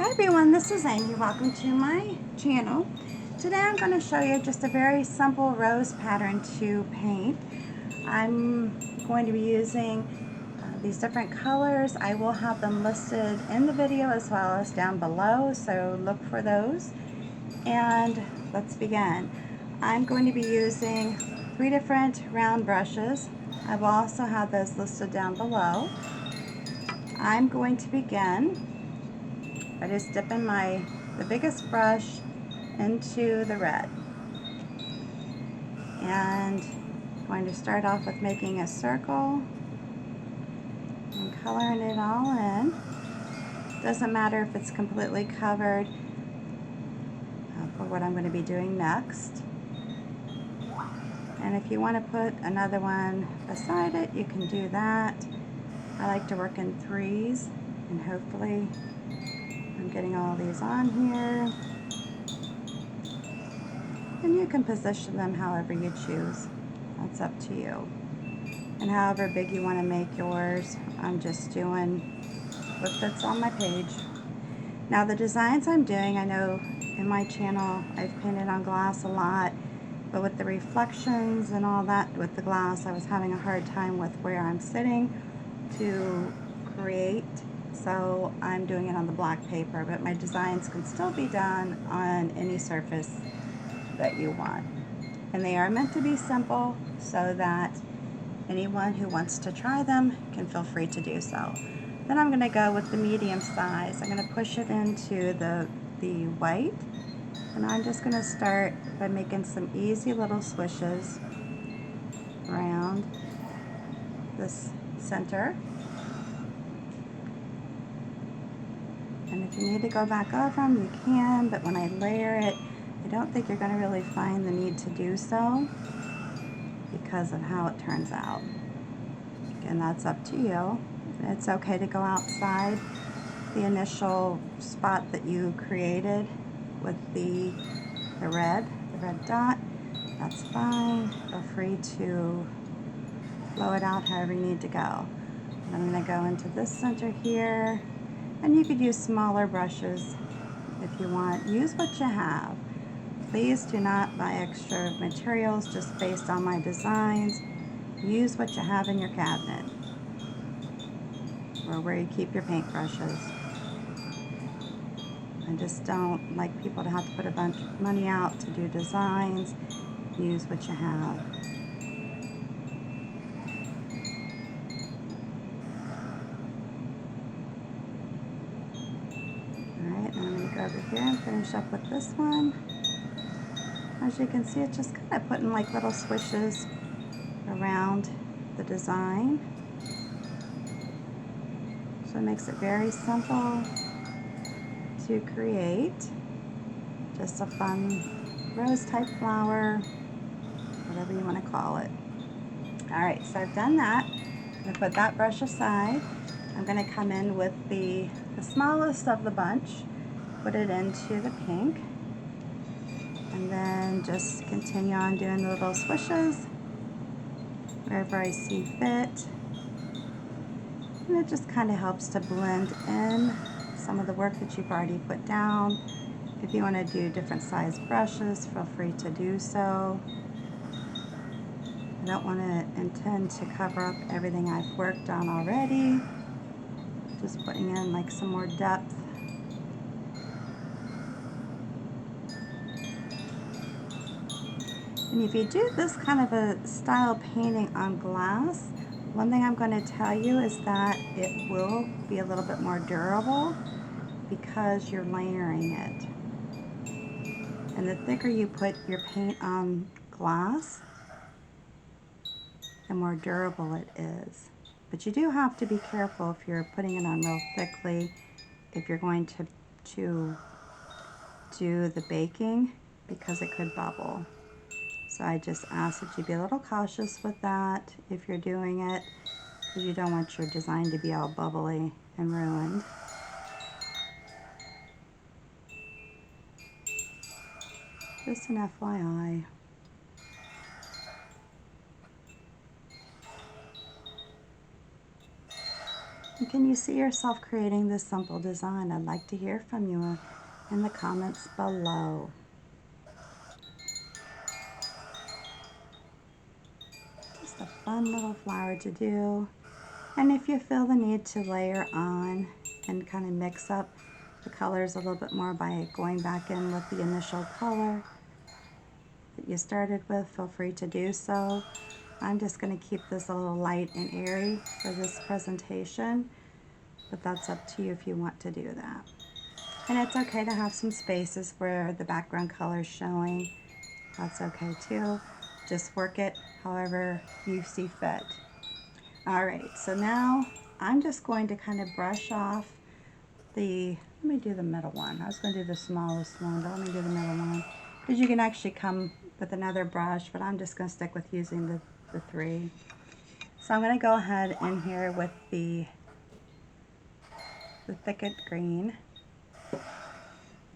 Hi everyone, this is Amy. Welcome to my channel. Today I'm going to show you just a very simple rose pattern to paint. I'm going to be using these different colors. I will have them listed in the video as well as down below, so look for those. And let's begin. I'm going to be using 3 different round brushes. I will also have those listed down below. I'm going to begin by just dipping the biggest brush into the red. And I'm going to start off with making a circle and coloring it all in. Doesn't matter if it's completely covered for what I'm going to be doing next. And if you want to put another one beside it, you can do that. I like to work in threes, and hopefully I'm getting all these on here. And you can position them however you choose. That's up to you. And however big you want to make yours, I'm just doing what fits on my page. Now the designs I'm doing, I know in my channel I've painted on glass a lot, but with the reflections and all that with the glass, I was having a hard time with where I'm sitting to create. So I'm doing it on the black paper, but my designs can still be done on any surface that you want. And they are meant to be simple so that anyone who wants to try them can feel free to do so. Then I'm going to go with the medium size. I'm going to push it into the white, and I'm just going to start by making some easy little swishes around this center. And if you need to go back over them, you can, but when I layer it, I don't think you're going to really find the need to do so because of how it turns out. Again, that's up to you. It's okay to go outside the initial spot that you created with the red dot. That's fine. Feel free to blow it out however you need to go. I'm going to go into this center here, and you could use smaller brushes if you want. Use what you have. Please do not buy extra materials just based on my designs. Use what you have in your cabinet or where you keep your paintbrushes. I just don't like people to have to put a bunch of money out to do designs. Use what you have. Alright, and I'm going to go over here and finish up with this one. As you can see, it's just kind of putting like little swishes around the design. So it makes it very simple to create. Just a fun rose type flower, whatever you want to call it. Alright, so I've done that. I'm going to put that brush aside. I'm going to come in with the smallest of the bunch, put it into the pink, and then just continue on doing the little swishes wherever I see fit. And it just kind of helps to blend in some of the work that you've already put down. If you want to do different size brushes, feel free to do so. I don't want to intend to cover up everything I've worked on already. Just putting in like some more depth. And if you do this kind of a style painting on glass, one thing I'm going to tell you is that it will be a little bit more durable because you're layering it. And the thicker you put your paint on glass, the more durable it is. But you do have to be careful if you're putting it on real thickly, if you're going to do the baking, because it could bubble. So I just ask that you be a little cautious with that if you're doing it, because you don't want your design to be all bubbly and ruined. Just an FYI. And can you see yourself creating this simple design? I'd like to hear from you in the comments below. Just a fun little flower to do. And if you feel the need to layer on and kind of mix up the colors a little bit more by going back in with the initial color that you started with, feel free to do so. I'm just going to keep this a little light and airy for this presentation, but that's up to you if you want to do that. And it's okay to have some spaces where the background color is showing. That's okay too. Just work it however you see fit. Alright, so now I'm just going to kind of brush off let me do the middle one. I was going to do the smallest one, but let me do the middle one. Because you can actually come with another brush, but I'm just going to stick with using the three. So I'm going to go ahead in here with the Thicket green.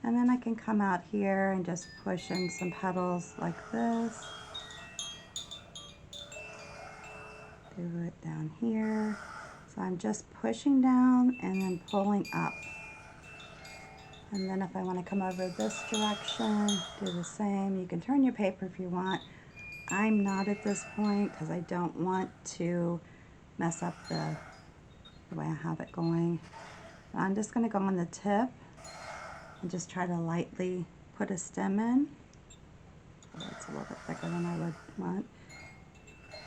And then I can come out here and just push in some petals like this. Do it down here. So I'm just pushing down and then pulling up. And then if I want to come over this direction, do the same. You can turn your paper if you want. I'm not at this point because I don't want to mess up the way I have it going. I'm just going to go on the tip and just try to lightly put a stem in. So that's a little bit thicker than I would want.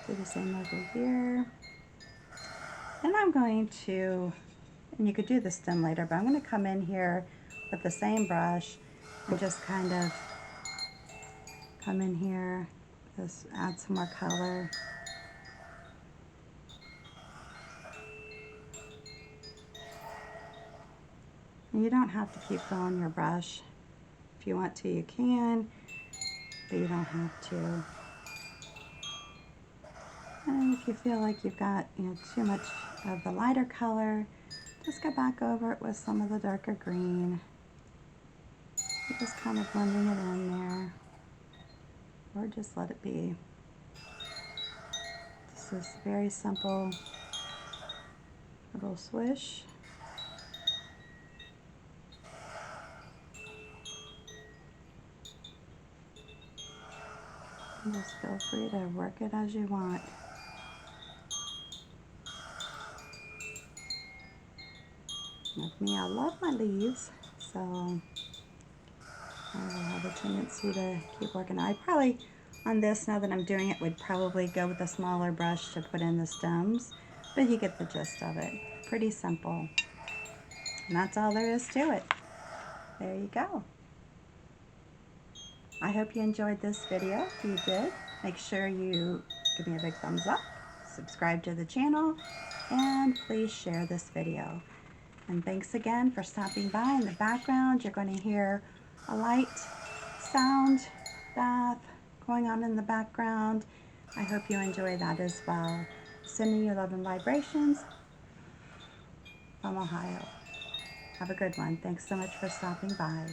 Do the same over here. And I'm going to, and you could do the stem later, but I'm going to come in here with the same brush and just kind of come in here, just add some more color. And you don't have to keep filling your brush. If you want to, you can, but you don't have to. And if you feel like you've got too much of the lighter color, just go back over it with some of the darker green. You're just kind of blending it in there, or just let it be. This is very simple little swish. And just feel free to work it as you want. Like me, I love my leaves, so I will have a tendency to keep working. I probably, on this, now that I'm doing it, would probably go with a smaller brush to put in the stems, but you get the gist of it. Pretty simple. And that's all there is to it. There you go. I hope you enjoyed this video. If you did, make sure you give me a big thumbs up, subscribe to the channel, and please share this video. And thanks again for stopping by. In the background, you're going to hear a light sound bath going on in the background. I hope you enjoy that as well. Sending you love and vibrations from Ohio. Have a good one. Thanks so much for stopping by.